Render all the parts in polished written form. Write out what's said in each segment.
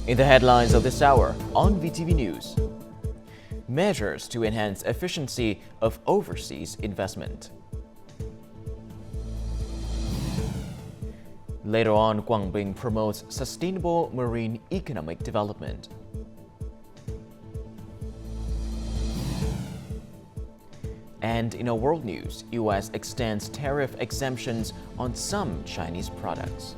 In the headlines of this hour on VTV News, measures to enhance efficiency of overseas investment. Later on, QUANG promotes sustainable marine economic development. And in our world news, U.S. extends tariff exemptions on some Chinese products.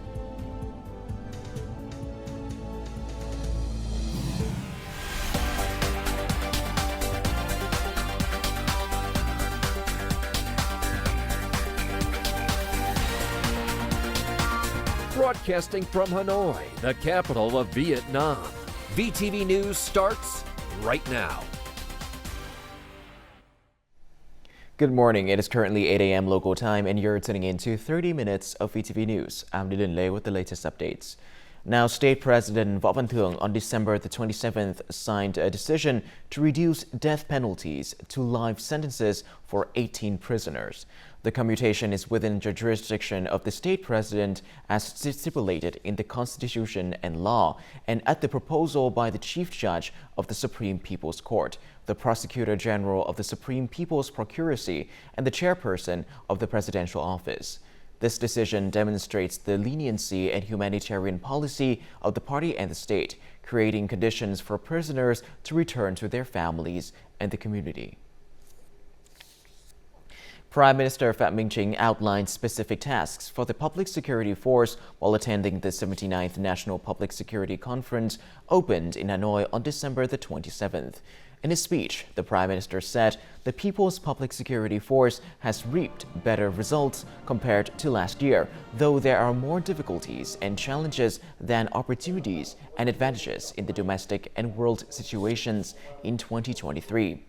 Broadcasting from Hanoi, the capital of Vietnam. VTV News starts right now. Good morning. It is currently 8 a.m. local time, and you're tuning in to 30 minutes of VTV News. I'm Nguyen Lê with the latest updates. Now, State President Võ Văn Thưởng on December the 27th signed a decision to reduce death penalties to life sentences for 18 prisoners. The commutation is within the jurisdiction of the state president as stipulated in the Constitution and law, and at the proposal by the Chief Judge of the Supreme People's Court, the Prosecutor General of the Supreme People's Procuracy, and the Chairperson of the Presidential Office. This decision demonstrates the leniency and humanitarian policy of the party and the state, creating conditions for prisoners to return to their families and the community. Prime Minister Phạm Minh Chính outlined specific tasks for the public security force while attending the 79th National Public Security Conference opened in Hanoi on December the 27th. In his speech, the Prime Minister said the People's Public Security Force has reaped better results compared to last year, though there are more difficulties and challenges than opportunities and advantages in the domestic and world situations in 2023.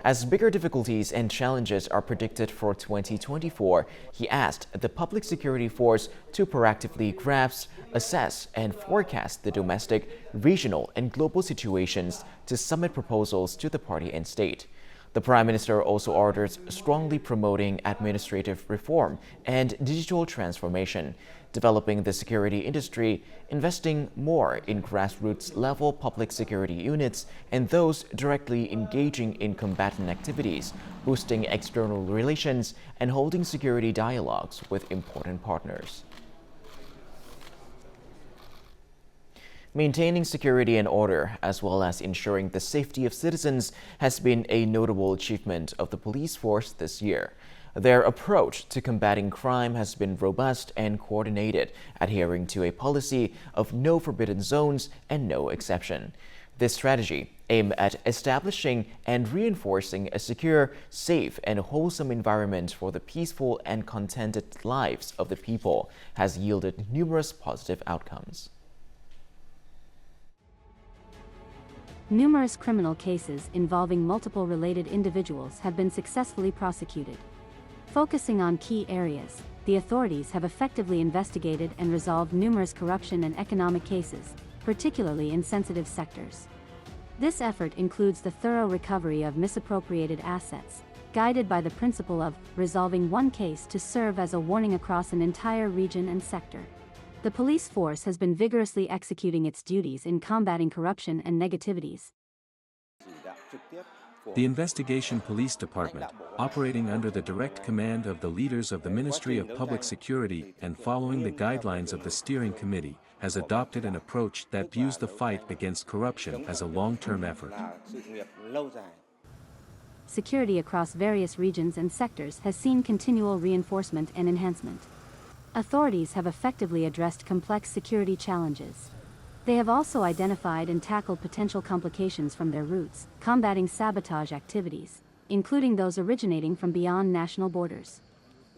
As bigger difficulties and challenges are predicted for 2024, he asked the Public Security Force to proactively grasp, assess, and forecast the domestic, regional, and global situations to submit proposals to the party and state. The Prime Minister also orders strongly promoting administrative reform and digital transformation, developing the security industry, investing more in grassroots-level public security units and those directly engaging in combatant activities, boosting external relations, and holding security dialogues with important partners. Maintaining security and order, as well as ensuring the safety of citizens, has been a notable achievement of the police force this year. Their approach to combating crime has been robust and coordinated, adhering to a policy of no forbidden zones and no exception. This strategy, aimed at establishing and reinforcing a secure, safe, and wholesome environment for the peaceful and contented lives of the people, has yielded numerous positive outcomes. Numerous criminal cases involving multiple related individuals have been successfully prosecuted. Focusing on key areas, the authorities have effectively investigated and resolved numerous corruption and economic cases, particularly in sensitive sectors. This effort includes the thorough recovery of misappropriated assets, guided by the principle of resolving one case to serve as a warning across an entire region and sector. The police force has been vigorously executing its duties in combating corruption and negativities. The Investigation Police Department, operating under the direct command of the leaders of the Ministry of Public Security and following the guidelines of the Steering Committee, has adopted an approach that views the fight against corruption as a long-term effort. Security across various regions and sectors has seen continual reinforcement and enhancement. Authorities have effectively addressed complex security challenges. They have also identified and tackled potential complications from their roots, combating sabotage activities, including those originating from beyond national borders.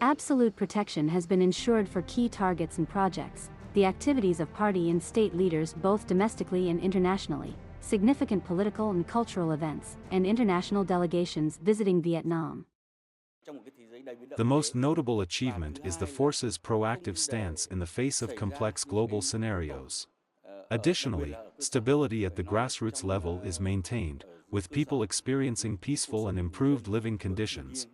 Absolute protection has been ensured for key targets and projects, the activities of party and state leaders both domestically and internationally, significant political and cultural events, and international delegations visiting Vietnam. The most notable achievement is the force's proactive stance in the face of complex global scenarios. Additionally, stability at the grassroots level is maintained, with people experiencing peaceful and improved living conditions.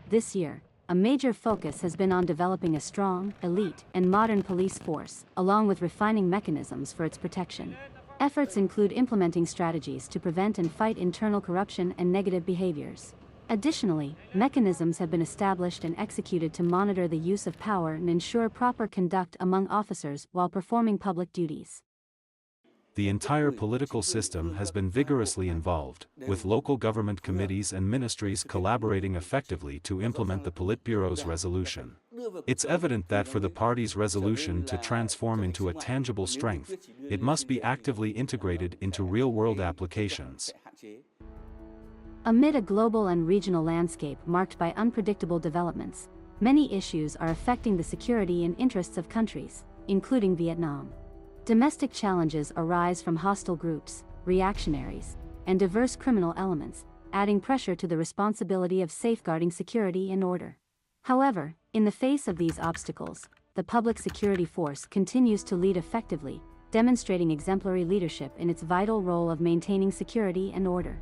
This year, a major focus has been on developing a strong, elite, and modern police force, along with refining mechanisms for its protection. Efforts include implementing strategies to prevent and fight internal corruption and negative behaviors. Additionally, mechanisms have been established and executed to monitor the use of power and ensure proper conduct among officers while performing public duties. The entire political system has been vigorously involved, with local government committees and ministries collaborating effectively to implement the Politburo's resolution. It's evident that for the party's resolution to transform into a tangible strength, it must be actively integrated into real-world applications. Amid a global and regional landscape marked by unpredictable developments, many issues are affecting the security and interests of countries, including Vietnam. Domestic challenges arise from hostile groups, reactionaries, and diverse criminal elements, adding pressure to the responsibility of safeguarding security and order. However, in the face of these obstacles, the public security force continues to lead effectively, demonstrating exemplary leadership in its vital role of maintaining security and order.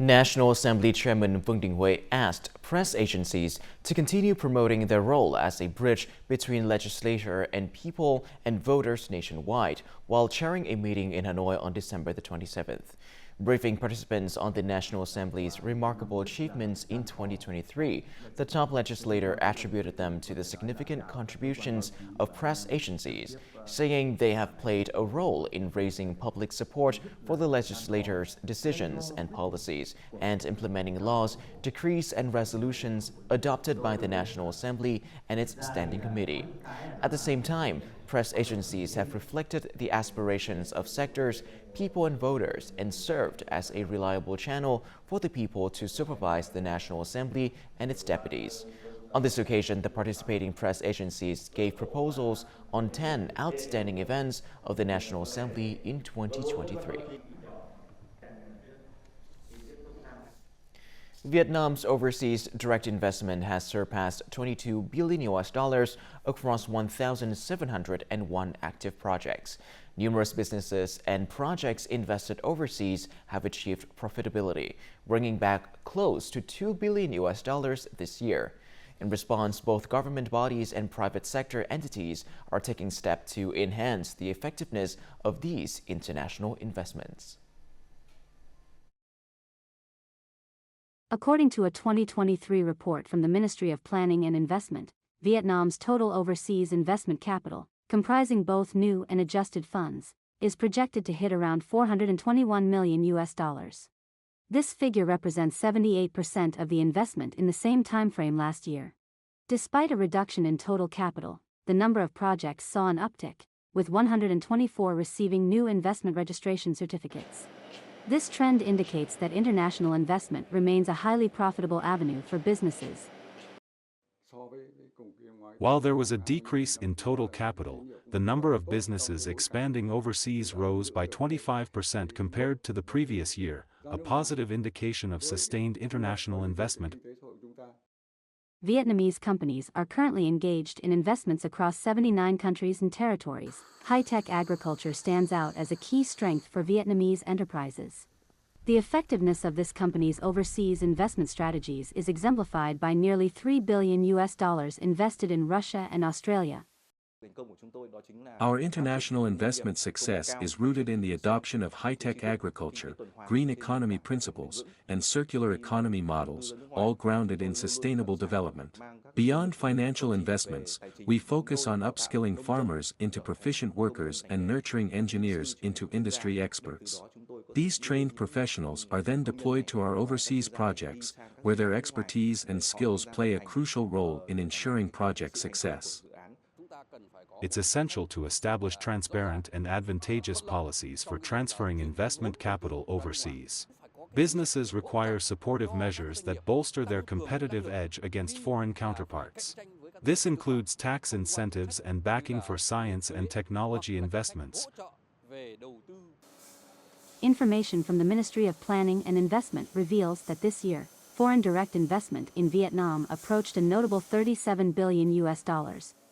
National Assembly Chairman Nguyen asked press agencies to continue promoting their role as a bridge between legislature and people and voters nationwide while chairing a meeting in Hanoi on December the 27th. Briefing participants on the National Assembly's remarkable achievements in 2023, the top legislator attributed them to the significant contributions of press agencies, saying they have played a role in raising public support for the legislator's decisions and policies and implementing laws, decrees, and resolutions adopted by the National Assembly and its Standing Committee. At the same time, press agencies have reflected the aspirations of sectors, people, and voters and served as a reliable channel for the people to supervise the National Assembly and its deputies. On this occasion, the participating press agencies gave proposals on 10 outstanding events of the National Assembly in 2023. Vietnam's overseas direct investment has surpassed $22 billion across 1,701 active projects. Numerous businesses and projects invested overseas have achieved profitability, bringing back close to $2 billion this year. In response, both government bodies and private sector entities are taking steps to enhance the effectiveness of these international investments. According to a 2023 report from the Ministry of Planning and Investment, Vietnam's total overseas investment capital, comprising both new and adjusted funds, is projected to hit around $421 million. This figure represents 78% of the investment in the same timeframe last year. Despite a reduction in total capital, the number of projects saw an uptick, with 124 receiving new investment registration certificates. This trend indicates that international investment remains a highly profitable avenue for businesses. While there was a decrease in total capital, the number of businesses expanding overseas rose by 25% compared to the previous year, a positive indication of sustained international investment. Vietnamese companies are currently engaged in investments across 79 countries and territories. High-tech agriculture stands out as a key strength for Vietnamese enterprises. The effectiveness of this company's overseas investment strategies is exemplified by nearly $3 billion invested in Russia and Australia. Our international investment success is rooted in the adoption of high-tech agriculture, green economy principles, and circular economy models, all grounded in sustainable development. Beyond financial investments, we focus on upskilling farmers into proficient workers and nurturing engineers into industry experts. These trained professionals are then deployed to our overseas projects, where their expertise and skills play a crucial role in ensuring project success. It's essential to establish transparent and advantageous policies for transferring investment capital overseas. Businesses require supportive measures that bolster their competitive edge against foreign counterparts. This includes tax incentives and backing for science and technology investments. Information from the Ministry of Planning and Investment reveals that this year, foreign direct investment in Vietnam approached a notable $37 billion,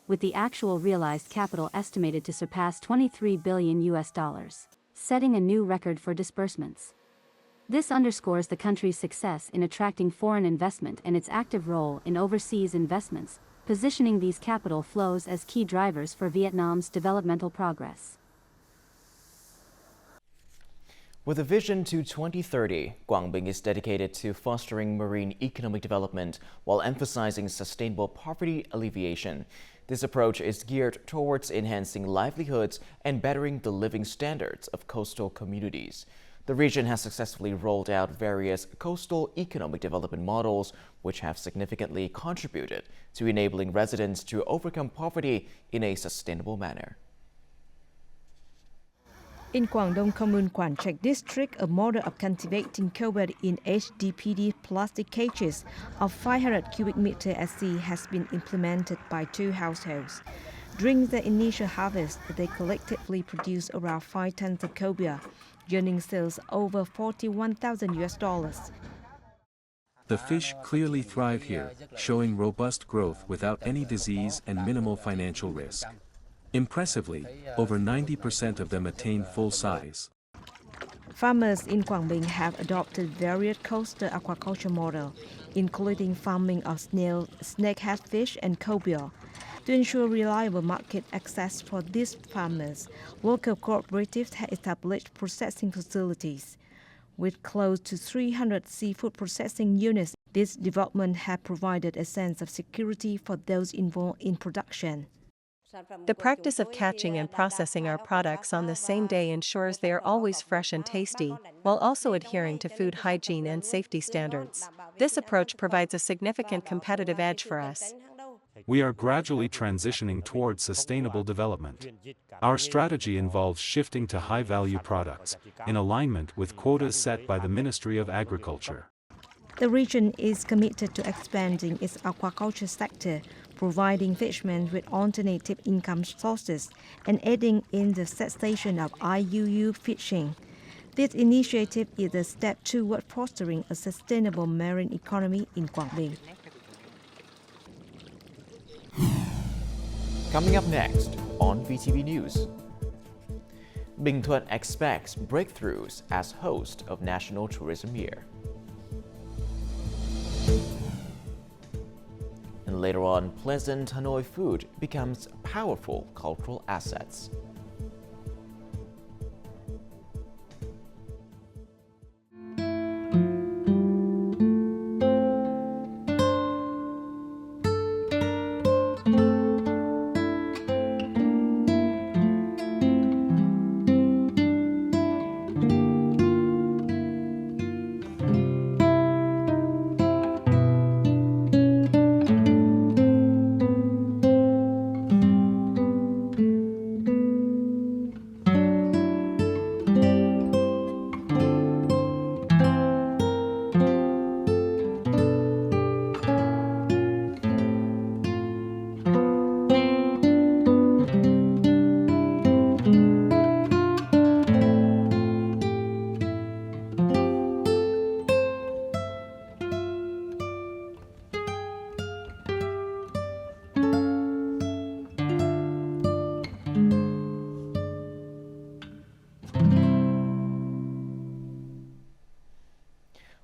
with the actual realized capital estimated to surpass $23 billion, setting a new record for disbursements. This underscores the country's success in attracting foreign investment and its active role in overseas investments, positioning these capital flows as key drivers for Vietnam's developmental progress. With a vision to 2030, QUANG is dedicated to fostering marine economic development while emphasizing sustainable poverty alleviation. This approach is geared towards enhancing livelihoods and bettering the living standards of coastal communities. The region has successfully rolled out various coastal economic development models, which have significantly contributed to enabling residents to overcome poverty in a sustainable manner. In Quang Dong Commune, Quang Trạch District, a model of cultivating cobalt in HDPE plastic cages of 500 cubic meter at sea has been implemented by 2 households. During the initial harvest, they collectively produced around 5 tons of cobalt, earning sales over $41,000. The fish clearly thrive here, showing robust growth without any disease and minimal financial risk. Impressively, over 90% of them attain full size. Farmers in Quang Binh have adopted various coastal aquaculture models, including farming of snail, snakehead fish, and cobia. To ensure reliable market access for these farmers, local cooperatives have established processing facilities. With close to 300 seafood processing units, this development has provided a sense of security for those involved in production. The practice of catching and processing our products on the same day ensures they are always fresh and tasty, while also adhering to food hygiene and safety standards. This approach provides a significant competitive edge for us. We are gradually transitioning towards sustainable development. Our strategy involves shifting to high-value products, in alignment with quotas set by the Ministry of Agriculture. The region is committed to expanding its aquaculture sector, providing fishermen with alternative income sources and aiding in the cessation of IUU fishing. This initiative is a step toward fostering a sustainable marine economy in Quang Binh. Coming up next on VTV News. Bình Thuận expects breakthroughs as host of National Tourism Year. And later on, pleasant Hanoi food becomes powerful cultural assets.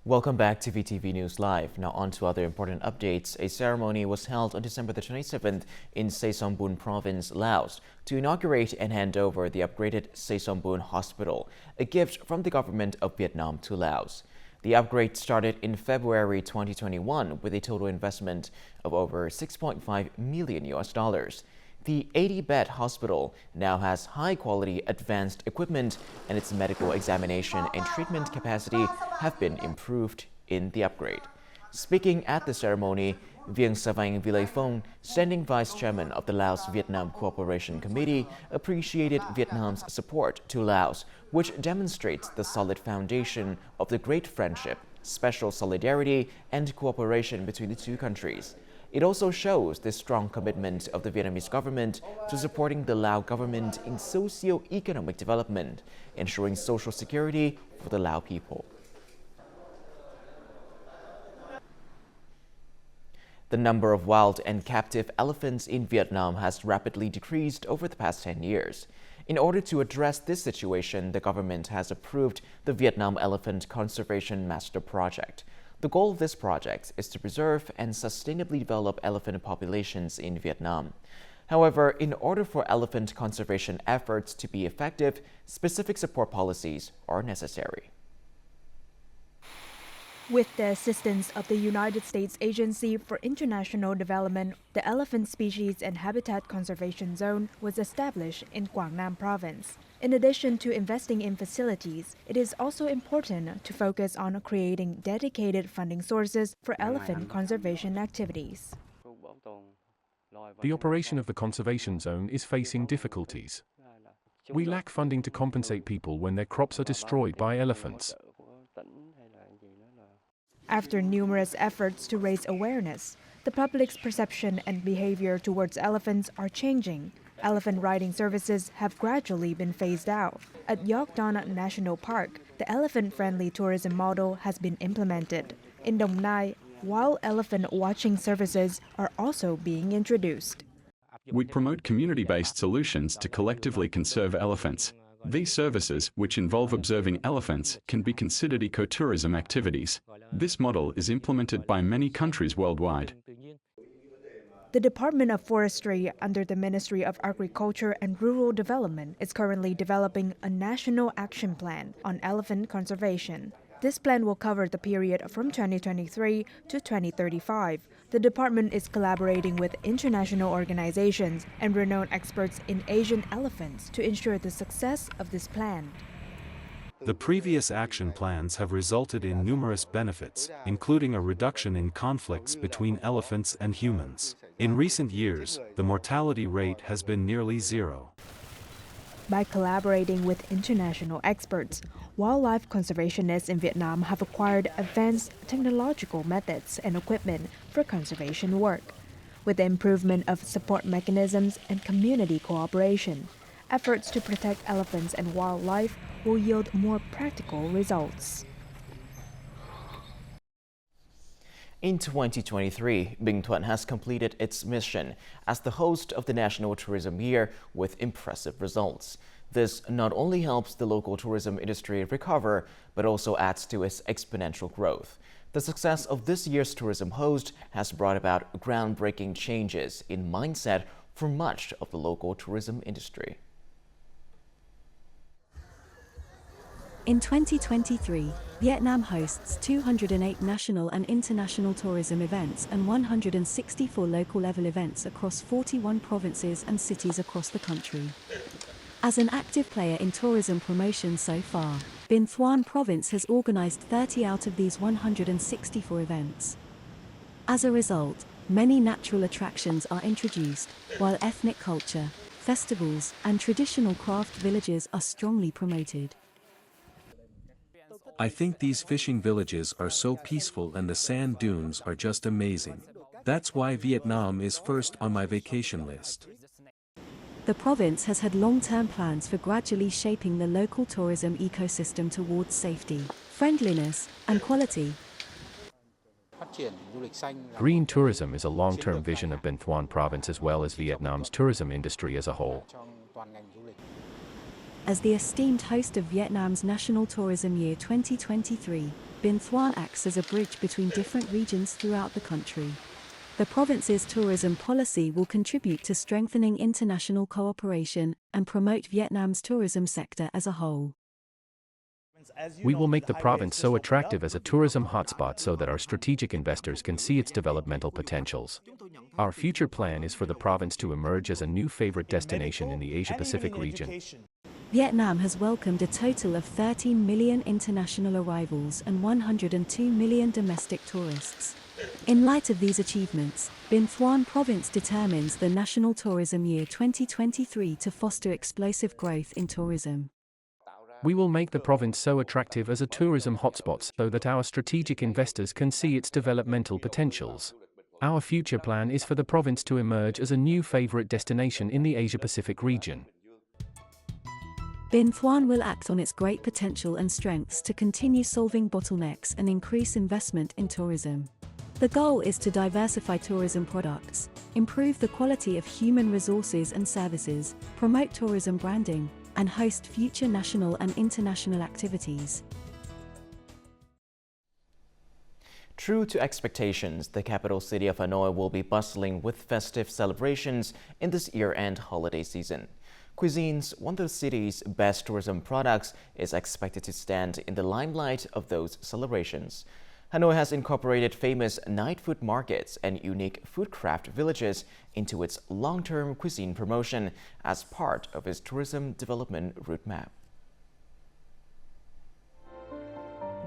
Welcome back to VTV News Live. Now on to other important updates. A ceremony was held on December the 27th in Se Som Bun Province, Laos, to inaugurate and hand over the upgraded Se Som Bun Hospital, a gift from the government of Vietnam to Laos. The upgrade started in February 2021 with a total investment of over $6.5 million. The 80-bed hospital now has high-quality advanced equipment, and its medical examination and treatment capacity have been improved in the upgrade. Speaking at the ceremony, Vieng Savang Vilephong, standing vice chairman of the Laos-Vietnam Cooperation Committee, appreciated Vietnam's support to Laos, which demonstrates the solid foundation of the great friendship, special solidarity, and cooperation between the two countries. It also shows the strong commitment of the Vietnamese government to supporting the Lao government in socio-economic development, ensuring social security for the Lao people. The number of wild and captive elephants in Vietnam has rapidly decreased over the past 10 years. In order to address this situation, the government has approved the Vietnam Elephant Conservation Master Project. The goal of this project is to preserve and sustainably develop elephant populations in Vietnam. However, in order for elephant conservation efforts to be effective, specific support policies are necessary. With the assistance of the United States Agency for International Development, the Elephant Species and Habitat Conservation Zone was established in Quảng Nam Province. In addition to investing in facilities, it is also important to focus on creating dedicated funding sources for elephant conservation activities. The operation of the conservation zone is facing difficulties. We lack funding to compensate people when their crops are destroyed by elephants. After numerous efforts to raise awareness, the public's perception and behavior towards elephants are changing. Elephant riding services have gradually been phased out. At Yok Don National Park, the elephant-friendly tourism model has been implemented. In Dong Nai, wild elephant watching services are also being introduced. We promote community-based solutions to collectively conserve elephants. These services, which involve observing elephants, can be considered ecotourism activities. This model is implemented by many countries worldwide. The Department of Forestry under the Ministry of Agriculture and Rural Development is currently developing a national action plan on elephant conservation. This plan will cover the period from 2023 to 2035. The department is collaborating with international organizations and renowned experts in Asian elephants to ensure the success of this plan. The previous action plans have resulted in numerous benefits, including a reduction in conflicts between elephants and humans. In recent years, the mortality rate has been nearly zero. By collaborating with international experts, wildlife conservationists in Vietnam have acquired advanced technological methods and equipment for conservation work. With the improvement of support mechanisms and community cooperation, efforts to protect elephants and wildlife will yield more practical results. In 2023, BINH has completed its mission as the host of the National Tourism Year with impressive results. This not only helps the local tourism industry recover, but also adds to its exponential growth. The success of this year's tourism host has brought about groundbreaking changes in mindset for much of the local tourism industry. In 2023, Vietnam hosts 208 national and international tourism events and 164 local-level events across 41 provinces and cities across the country. As an active player in tourism promotion so far, Binh Thuan Province has organized 30 out of these 164 events. As a result, many natural attractions are introduced, while ethnic culture, festivals, and traditional craft villages are strongly promoted. I think these fishing villages are so peaceful and the sand dunes are just amazing. That's why Vietnam is first on my vacation list. The province has had long-term plans for gradually shaping the local tourism ecosystem towards safety, friendliness, and quality. Green tourism is a long-term vision of Binh Thuan Province as well as Vietnam's tourism industry as a whole. As the esteemed host of Vietnam's National Tourism Year 2023, Binh Thuan acts as a bridge between different regions throughout the country. The province's tourism policy will contribute to strengthening international cooperation and promote Vietnam's tourism sector as a whole. We will make the province so attractive as a tourism hotspot so that our strategic investors can see its developmental potentials. Our future plan is for the province to emerge as a new favorite destination in the Asia-Pacific region. Vietnam has welcomed a total of 13 million international arrivals and 102 million domestic tourists. In light of these achievements, Binh Thuan Province determines the National Tourism Year 2023 to foster explosive growth in tourism. We will make the province so attractive as a tourism hotspot so that our strategic investors can see its developmental potentials. Our future plan is for the province to emerge as a new favorite destination in the Asia-Pacific region. Binh Thuan will act on its great potential and strengths to continue solving bottlenecks and increase investment in tourism. The goal is to diversify tourism products, improve the quality of human resources and services, promote tourism branding, and host future national and international activities. True to expectations, the capital city of Hanoi will be bustling with festive celebrations in this year-end holiday season. Cuisines, one of the city's best tourism products, is expected to stand in the limelight of those celebrations. Hanoi has incorporated famous night food markets and unique food craft villages into its long-term cuisine promotion as part of its tourism development route map.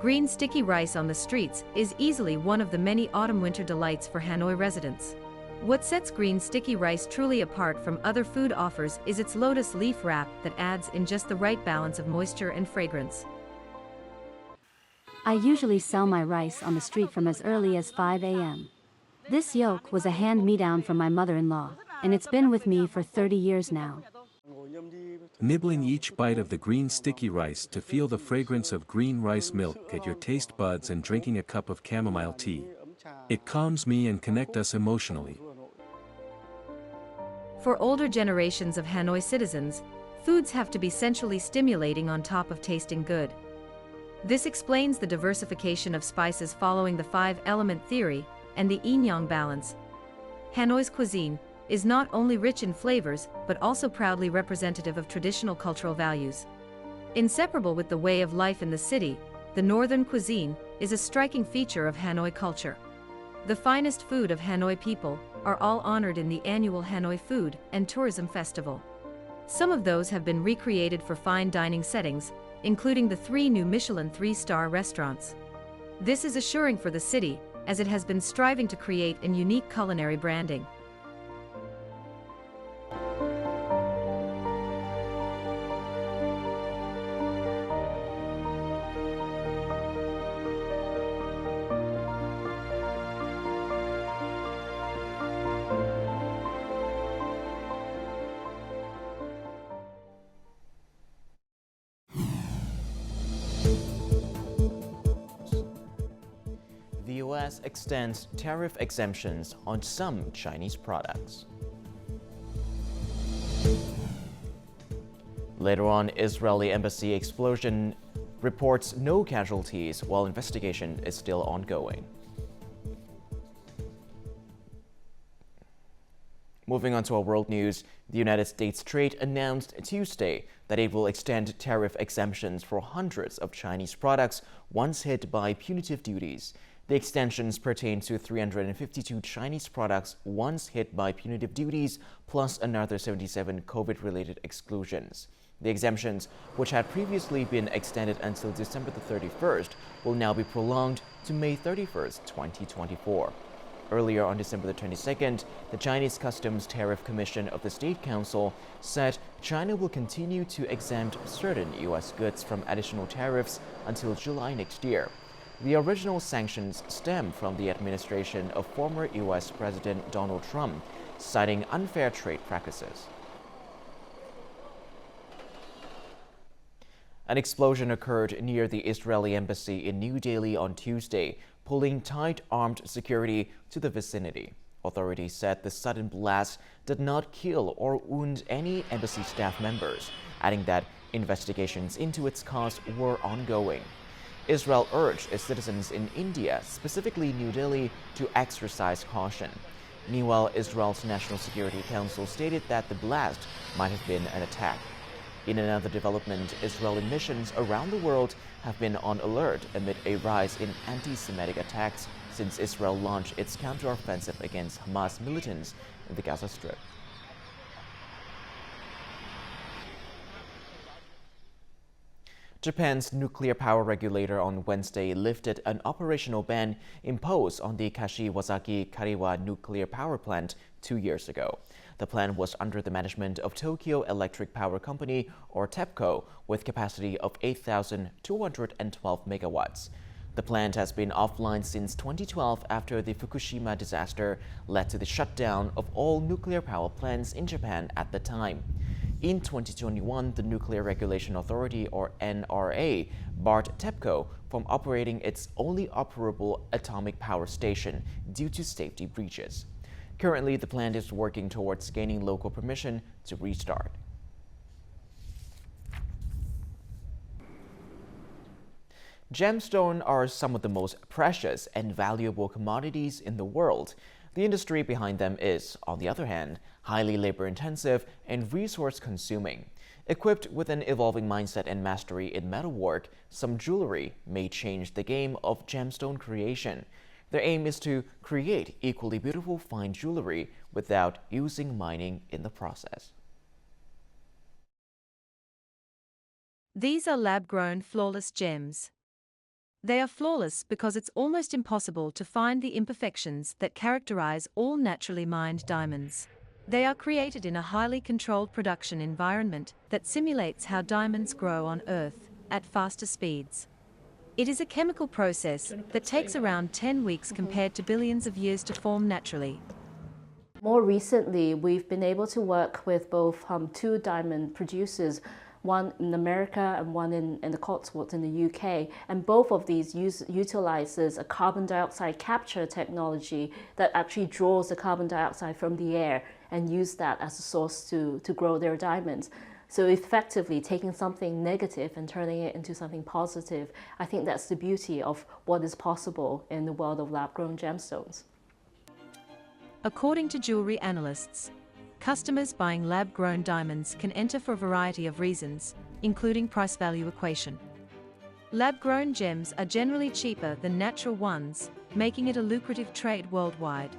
Green sticky rice on the streets is easily one of the many autumn-winter delights for Hanoi residents. What sets green sticky rice truly apart from other food offers is its lotus leaf wrap that adds in just the right balance of moisture and fragrance. I usually sell my rice on the street from as early as 5 a.m. This yoke was a hand-me-down from my mother-in-law, and it's been with me for 30 years now. Nibbling each bite of the green sticky rice to feel the fragrance of green rice milk at your taste buds and drinking a cup of chamomile tea. It calms me and connects us emotionally. For older generations of Hanoi citizens, foods have to be sensually stimulating on top of tasting good. This explains the diversification of spices following the 5-element theory and the yin-yang balance. Hanoi's cuisine is not only rich in flavors but also proudly representative of traditional cultural values. Inseparable with the way of life in the city, the northern cuisine is a striking feature of Hanoi culture. The finest food of Hanoi people are all honored in the annual Hanoi Food and Tourism Festival. Some of those have been recreated for fine dining settings, including the 3 new Michelin 3-star restaurants. This is assuring for the city, as it has been striving to create a unique culinary branding. The U.S. extends tariff exemptions on some Chinese products. Later on, Israeli embassy explosion reports no casualties while investigation is still ongoing. Moving on to our world news, the United States Trade announced Tuesday that it will extend tariff exemptions for hundreds of Chinese products once hit by punitive duties. The extensions pertain to 352 Chinese products once hit by punitive duties, plus another 77 COVID-related exclusions. The exemptions, which had previously been extended until December the 31st, will now be prolonged to May 31st, 2024. Earlier on December the 22nd, the Chinese Customs Tariff Commission of the State Council said China will continue to exempt certain U.S. goods from additional tariffs until July next year. The original sanctions stem from the administration of former U.S. President Donald Trump, citing unfair trade practices. An explosion occurred near the Israeli embassy in New Delhi on Tuesday, pulling tight armed security to the vicinity. Authorities said the sudden blast did not kill or wound any embassy staff members, adding that investigations into its cause were ongoing. Israel urged its citizens in India, specifically New Delhi, to exercise caution. Meanwhile, Israel's National Security Council stated that the blast might have been an attack. In another development, Israeli missions around the world have been on alert amid a rise in anti-Semitic attacks since Israel launched its counteroffensive against Hamas militants in the Gaza Strip. Japan's nuclear power regulator on Wednesday lifted an operational ban imposed on the Kashiwazaki Kariwa nuclear power plant 2 years ago. The plant was under the management of Tokyo Electric Power Company, or TEPCO, with capacity of 8,212 megawatts. The plant has been offline since 2012 after the Fukushima disaster led to the shutdown of all nuclear power plants in Japan at the time. In 2021, the Nuclear Regulation Authority, or NRA, barred TEPCO from operating its only operable atomic power station due to safety breaches. Currently, the plant is working towards gaining local permission to restart. Gemstones are some of the most precious and valuable commodities in the world. The industry behind them is, on the other hand, highly labor-intensive and resource-consuming. Equipped with an evolving mindset and mastery in metalwork, some jewelry may change the game of gemstone creation. Their aim is to create equally beautiful fine jewelry without using mining in the process. These are lab-grown flawless gems. They are flawless because it's almost impossible to find the imperfections that characterize all naturally mined diamonds. They are created in a highly controlled production environment that simulates how diamonds grow on Earth at faster speeds. It is a chemical process that takes around 10 weeks compared to billions of years to form naturally. More recently, we've been able to work with both two diamond producers, one in America and one in the Cotswolds in the UK. And both of these utilizes a carbon dioxide capture technology that actually draws the carbon dioxide from the air and use that as a source to grow their diamonds. So effectively taking something negative and turning it into something positive. I think that's the beauty of what is possible in the world of lab-grown gemstones. According to jewelry analysts, customers buying lab-grown diamonds can enter for a variety of reasons, including price-value equation. Lab-grown gems are generally cheaper than natural ones, making it a lucrative trade worldwide.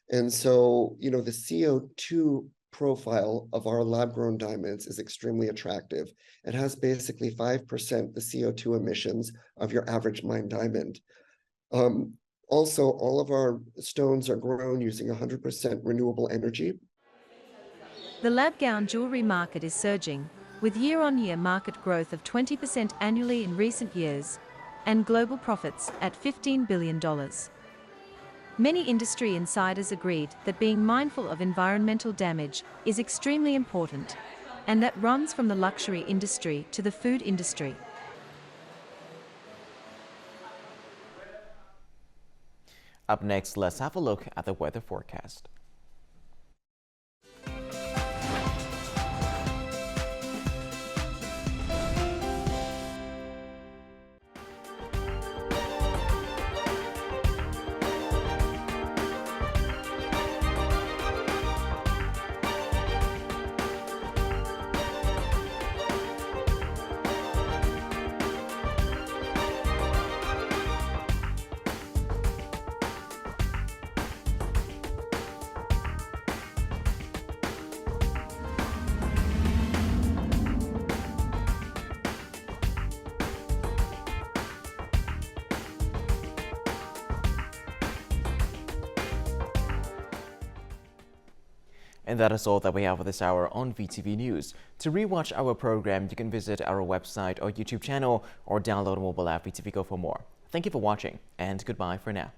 And so, the CO2 profile of our lab-grown diamonds is extremely attractive. It has basically 5% the CO2 emissions of your average mined diamond. Also, all of our stones are grown using 100% renewable energy. The lab-grown jewelry market is surging, with year-on-year market growth of 20% annually in recent years, and global profits at $15 billion. Many industry insiders agreed that being mindful of environmental damage is extremely important, and that runs from the luxury industry to the food industry. Up next, let's have a look at the weather forecast. And that is all that we have for this hour on VTV News. To rewatch our program, you can visit our website or YouTube channel or download a mobile app VTVgo for more. Thank you for watching, and goodbye for now.